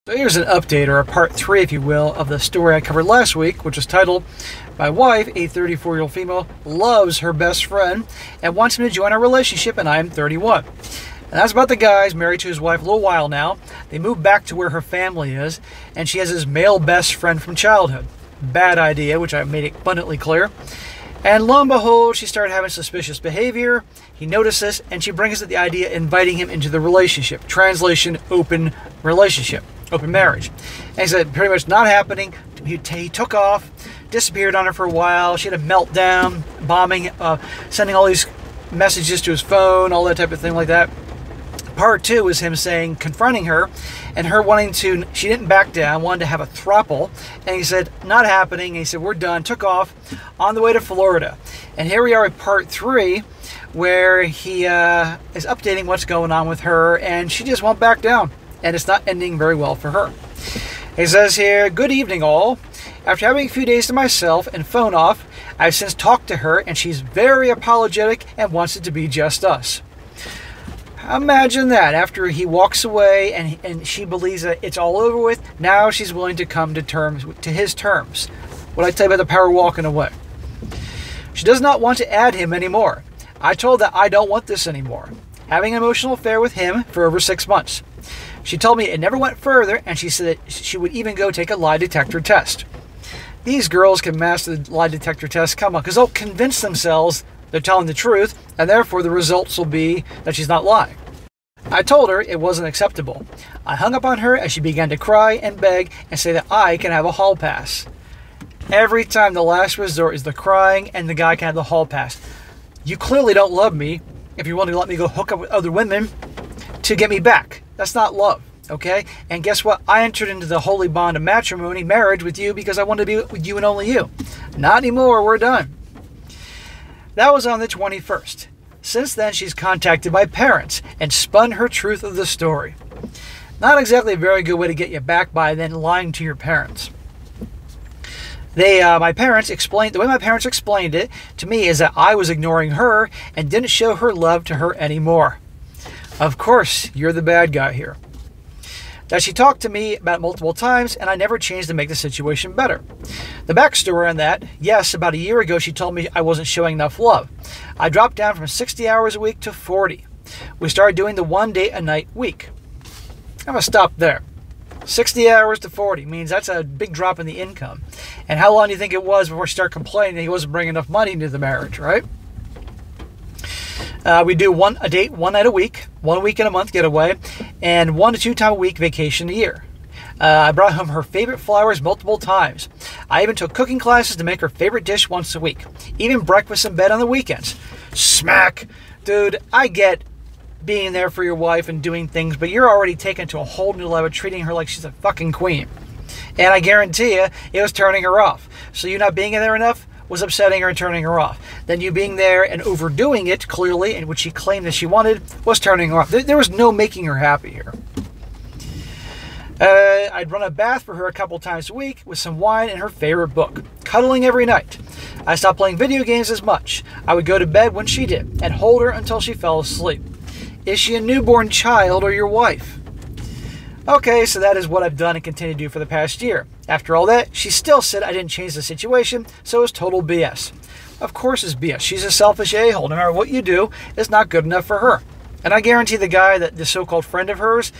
So here's an update, or a part 3, if you will, of the story I covered last week, which was titled, "My wife, a 34-year-old female, loves her best friend and wants him to join our relationship, and I am 31. And that's about the guy who's married to his wife a little while now. They moved back to where her family is, and she has his male best friend from childhood. Bad idea, which I made abundantly clear. And lo and behold, she started having suspicious behavior. He noticed this, and she brings up the idea of inviting him into the relationship. Translation, open relationship. Open marriage. And he said, pretty much not happening. He took off, disappeared on her for a while. She had a meltdown, bombing, sending all these messages to his phone, all that type of thing like that. Part 2 is him saying, confronting her, and her wanting to, she didn't back down, wanted to have a throuple. And he said, not happening. And he said, we're done. Took off on the way to Florida. And here we are at part 3, where he is updating what's going on with her, and she just won't back down. And it's not ending very well for her. He says here, good evening all. After having a few days to myself and phone off, I've since talked to her, and she's very apologetic and wants it to be just us. Imagine that. After he walks away and she believes that it's all over with, now she's willing to come to his terms. What I tell you about the power of walking away. She does not want to add him anymore. I told her that I don't want this anymore. Having an emotional affair with him for over 6 months. She told me it never went further, and she said that she would even go take a lie detector test. These girls can master the lie detector test, come on, because they'll convince themselves they're telling the truth, and therefore the results will be that she's not lying. I told her it wasn't acceptable. I hung up on her as she began to cry and beg and say that I can have a hall pass. Every time the last resort is the crying and the guy can have the hall pass. You clearly don't love me if you're willing to let me go hook up with other women to get me back. That's not love, okay? And guess what? I entered into the holy bond of matrimony, marriage with you, because I wanted to be with you and only you. Not anymore, we're done. That was on the 21st. Since then, she's contacted my parents and spun her truth of the story. Not exactly a very good way to get you back by then lying to your parents. The way my parents explained it to me is that I was ignoring her and didn't show her love to her anymore. Of course, you're the bad guy here. That she talked to me about multiple times, and I never changed to make the situation better. The backstory on that, yes, about a year ago she told me I wasn't showing enough love. I dropped down from 60 hours a week to 40. We started doing the 1 day a night week. I'm going to stop there. 60 hours to 40 means that's a big drop in the income. And how long do you think it was before she started complaining that he wasn't bringing enough money into the marriage, right? We do a date, 1 night a week, 1 week in a month getaway, and 1 to 2 times a week vacation a year. I brought home her favorite flowers multiple times. I even took cooking classes to make her favorite dish once a week. Even breakfast in bed on the weekends. Smack! Dude, I get being there for your wife and doing things, but you're already taken to a whole new level, treating her like she's a fucking queen. And I guarantee you, it was turning her off. So you not being there enough was upsetting her and turning her off. Then you being there and overdoing it, clearly, and which she claimed that she wanted, was turning her off. There was no making her happy here. I'd run a bath for her a couple times a week with some wine and her favorite book. Cuddling every night. I stopped playing video games as much. I would go to bed when she did and hold her until she fell asleep. Is she a newborn child or your wife? Okay, so that is what I've done and continue to do for the past year. After all that, she still said I didn't change the situation, so it's total BS. Of course it's BS. She's a selfish a-hole. No matter what you do, it's not good enough for her. And I guarantee the guy, that the so-called friend of hers,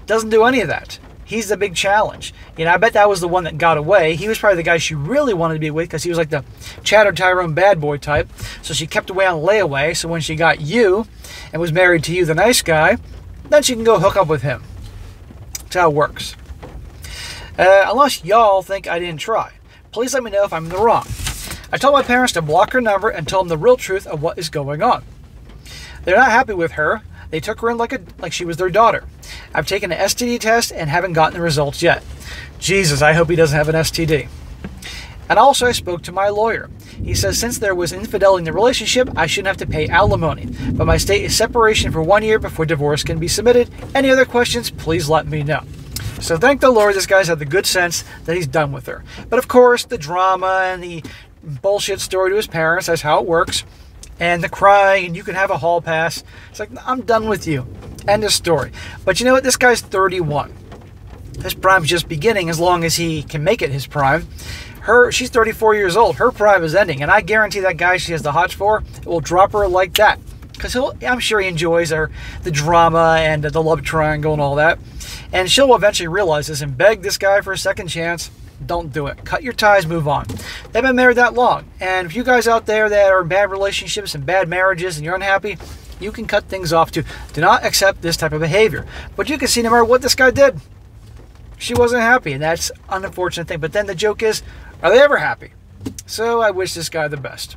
doesn't do any of that. He's the big challenge. You know, I bet that was the one that got away. He was probably the guy she really wanted to be with because he was like the Chatter Tyrone bad boy type. So she kept away on layaway. So when she got you and was married to you, the nice guy, then she can go hook up with him. That's how it works. Unless y'all think I didn't try. Please let me know if I'm in the wrong. I told my parents to block her number and tell them the real truth of what is going on. They're not happy with her. They took her in like she was their daughter. I've taken an STD test and haven't gotten the results yet. Jesus, I hope he doesn't have an STD. And also I spoke to my lawyer. He says since there was infidelity in the relationship, I shouldn't have to pay alimony. But my state is separation for 1 year before divorce can be submitted. Any other questions, please let me know. So thank the Lord this guy's had the good sense that he's done with her. But of course, the drama and the bullshit story to his parents, that's how it works. And the crying, and you can have a hall pass. It's like, I'm done with you. End of story. But you know what? This guy's 31. His prime's just beginning, as long as he can make it his prime. She's 34 years old. Her prime is ending, and I guarantee that guy she has the hots for will drop her like that. Because I'm sure he enjoys the drama and the love triangle and all that. And she'll eventually realize this and beg this guy for a second chance. Don't do it. Cut your ties, move on. They've been married that long. And if you guys out there that are in bad relationships and bad marriages and you're unhappy, you can cut things off too. Do not accept this type of behavior. But you can see no matter what this guy did, she wasn't happy. And that's an unfortunate thing. But then the joke is, are they ever happy? So I wish this guy the best.